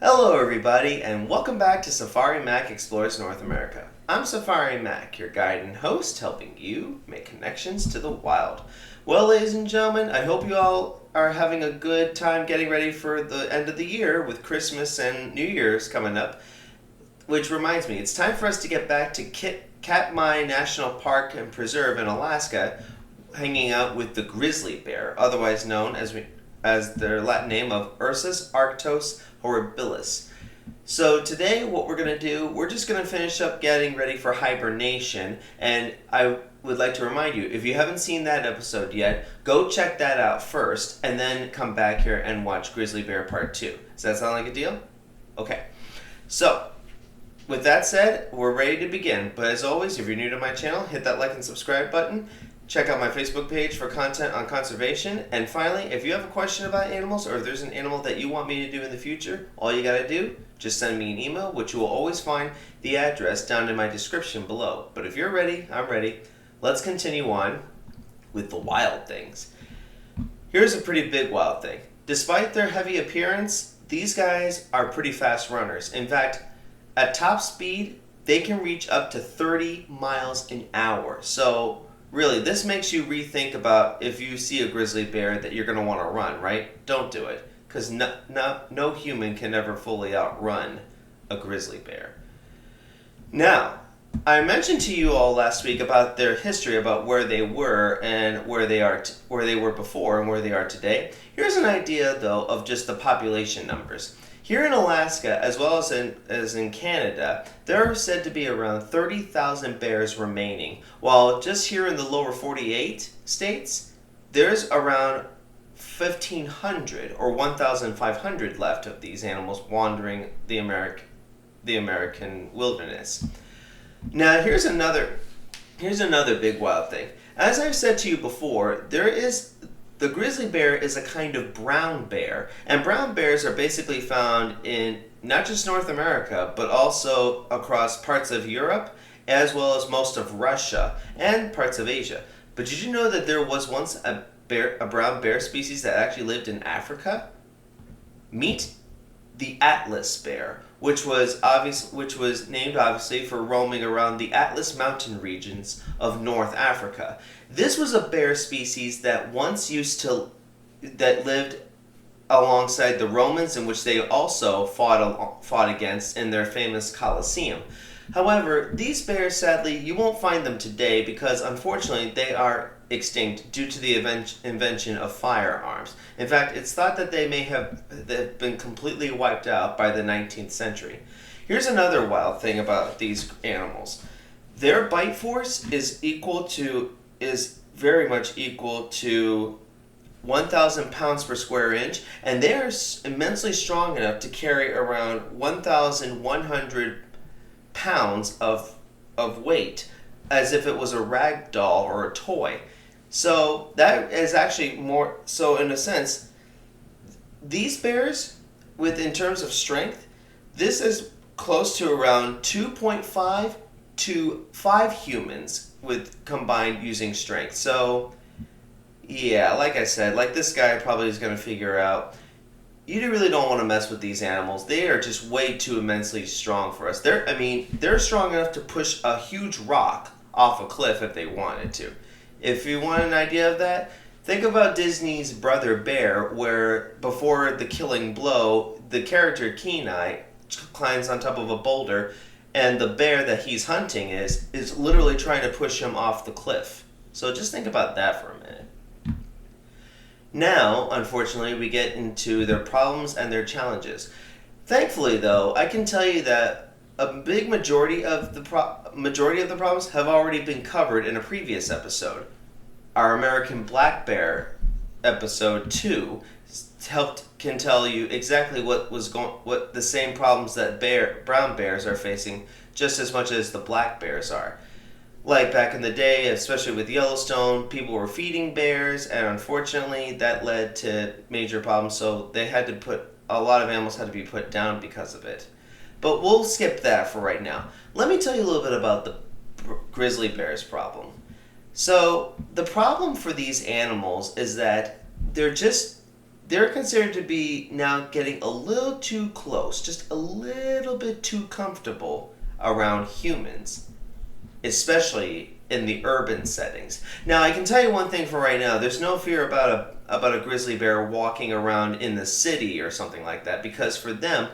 Hello everybody and welcome back to Safari Mack Explores North America. I'm Safari Mack, your guide and host, helping you make connections to the wild. Well, ladies and gentlemen, I hope you all are having a good time getting ready for the end of the year with Christmas and New Year's coming up. Which reminds me, it's time for us to get back to Katmai National Park and Preserve in Alaska, hanging out with the grizzly bear, otherwise known as their Latin name of Ursus arctos horribilis. So today what we're going to do, we're just going to finish up getting ready for hibernation, and I would like to remind you, if you haven't seen that episode yet, go check that out first, and then come back here and watch Grizzly Bear Part 2. Does that sound like a deal? Okay. So, with that said, we're ready to begin, but as always, if you're new to my channel, hit that like and subscribe button. Check out my Facebook page for content on conservation. And finally, if you have a question about animals or if there's an animal that you want me to do in the future, all you gotta do, just send me an email, which you will always find the address down in my description below. But if you're ready, I'm ready. Let's continue on with the wild things. Here's a pretty big wild thing. Despite their heavy appearance, these guys are pretty fast runners. In fact, at top speed, they can reach up to 30 miles an hour. So really, this makes you rethink about if you see a grizzly bear that you're going to want to run, right? Don't do it, because no human can ever fully outrun a grizzly bear. Now, I mentioned to you all last week about their history, about where they were and where they were before and where they are today. Here's an idea, though, of just the population numbers. Here in Alaska, as well as in Canada, there are said to be around 30,000 bears remaining, while just here in the lower 48 states, there's around 1,500 or 1,500 left of these animals wandering the American wilderness. Now, here's another big wild thing. As I've said to you before, the grizzly bear is a kind of brown bear, and brown bears are basically found in not just North America, but also across parts of Europe, as well as most of Russia and parts of Asia. But did you know that there was once a brown bear species that actually lived in Africa? Meet the Atlas bear, which was named obviously for roaming around the Atlas mountain regions of North Africa. This was a bear species that lived alongside the Romans, in which they also fought against in their famous Colosseum. However, these bears, sadly, you won't find them today because, unfortunately, they are extinct due to the invention of firearms. In fact, it's thought that they may have been completely wiped out by the 19th century. Here's another wild thing about these animals. Their bite force is very much equal to 1,000 pounds per square inch, and they are immensely strong enough to carry around 1,100 pounds of weight, as if it was a rag doll or a toy. So that is actually more, so in a sense, these bears, in terms of strength, this is close to around 2.5 to 5 humans with combined using strength. So yeah, like I said, like this guy probably is going to figure out, you really don't want to mess with these animals. They are just way too immensely strong for us. They're strong enough to push a huge rock off a cliff if they wanted to. If you want an idea of that, think about Disney's Brother Bear, where before the killing blow, the character Kenai climbs on top of a boulder, and the bear that he's hunting is literally trying to push him off the cliff. So just think about that for a minute. Now, unfortunately, we get into their problems and their challenges. Thankfully, though, I can tell you that a big majority of the problems have already been covered in a previous episode. Our American black bear, episode 2, can tell you exactly what the same problems that brown bears are facing, just as much as the black bears are. Like back in the day, especially with Yellowstone, people were feeding bears, and unfortunately that led to major problems, so a lot of animals had to be put down because of it. But we'll skip that for right now. Let me tell you a little bit about the grizzly bear's problem. So the problem for these animals is that they're just they're considered to be now getting a little too close, just a little bit too comfortable around humans, especially in the urban settings. Now, I can tell you one thing for right now: there's no fear about a grizzly bear walking around in the city or something like that, because for them,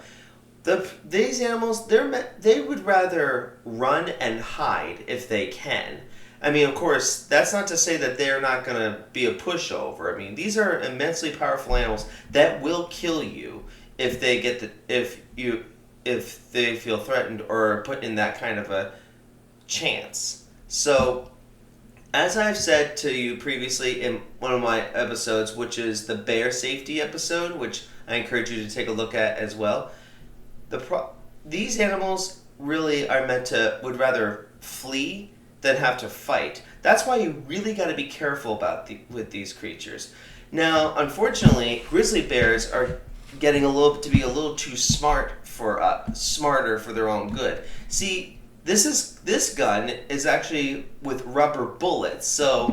these animals they would rather run and hide if they can. I mean, of course, that's not to say that they're not going to be a pushover. I mean, these are immensely powerful animals that will kill you if they if they feel threatened or put in that kind of a chance. So, as I've said to you previously in one of my episodes, which is the bear safety episode, which I encourage you to take a look at as well, these animals really would rather flee than have to fight. That's why you really got to be careful with these creatures. Now, unfortunately, grizzly bears are getting a little too smarter for their own good. See, this gun is actually with rubber bullets, so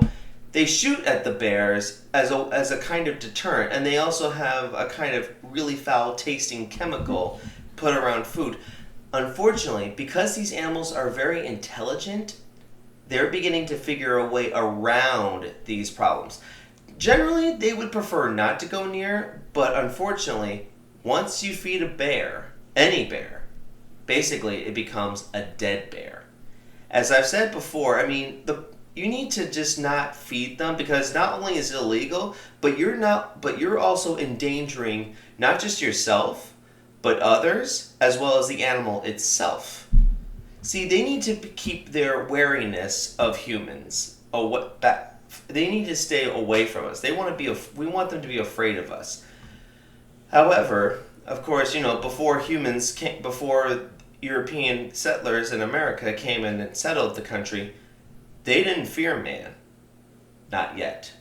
they shoot at the bears as a kind of deterrent, and they also have a kind of really foul tasting chemical put around food. Unfortunately, because these animals are very intelligent, they're beginning to figure a way around these problems. Generally, they would prefer not to go near, but unfortunately, once you feed a bear, any bear, basically it becomes a dead bear. As I've said before, I mean, you need to just not feed them, because not only is it illegal, but you're also endangering not just yourself, but others, as well as the animal itself. See, they need to keep their wariness of humans. They need to stay away from us. We want them to be afraid of us. However, of course, before European settlers in America came in and settled the country, they didn't fear man. Not yet.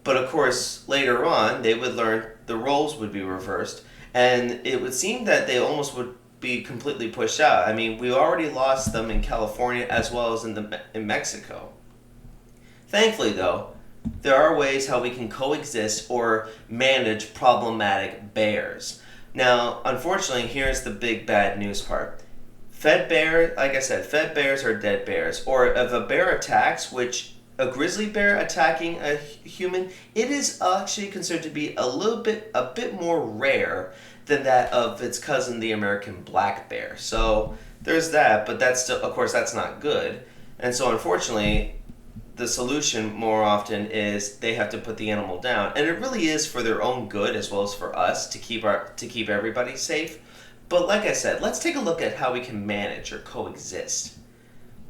But of course, later on, they would learn the roles would be reversed, and it would seem that they almost would be completely pushed out. I mean, we already lost them in California as well as in Mexico. Thankfully, though, there are ways how we can coexist or manage problematic bears. Now, unfortunately, here's the big bad news part. Fed bears are dead bears. Or if a bear attacks, which a grizzly bear attacking a human, it is actually considered to be a bit more rare than that of its cousin, the American black bear. So there's that, but of course, that's not good. And so, unfortunately, the solution more often is they have to put the animal down, and it really is for their own good as well as for us to keep everybody safe. But like I said, let's take a look at how we can manage or coexist.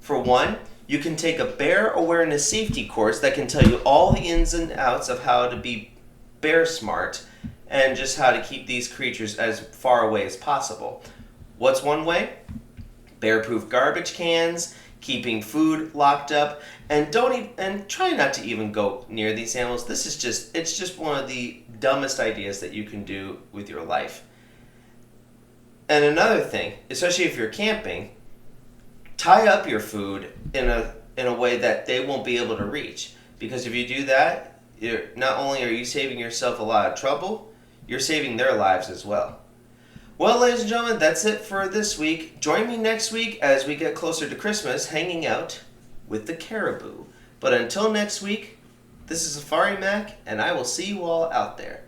For one, you can take a bear awareness safety course that can tell you all the ins and outs of how to be bear smart and just how to keep these creatures as far away as possible. What's one way? Bear-proof garbage cans, keeping food locked up, and try not to even go near these animals. It's just one of the dumbest ideas that you can do with your life. And another thing, especially if you're camping, tie up your food in a way that they won't be able to reach. Because if you do that, not only are you saving yourself a lot of trouble, you're saving their lives as well. Well, ladies and gentlemen, that's it for this week. Join me next week as we get closer to Christmas, hanging out with the caribou. But until next week, this is Safari Mack, and I will see you all out there.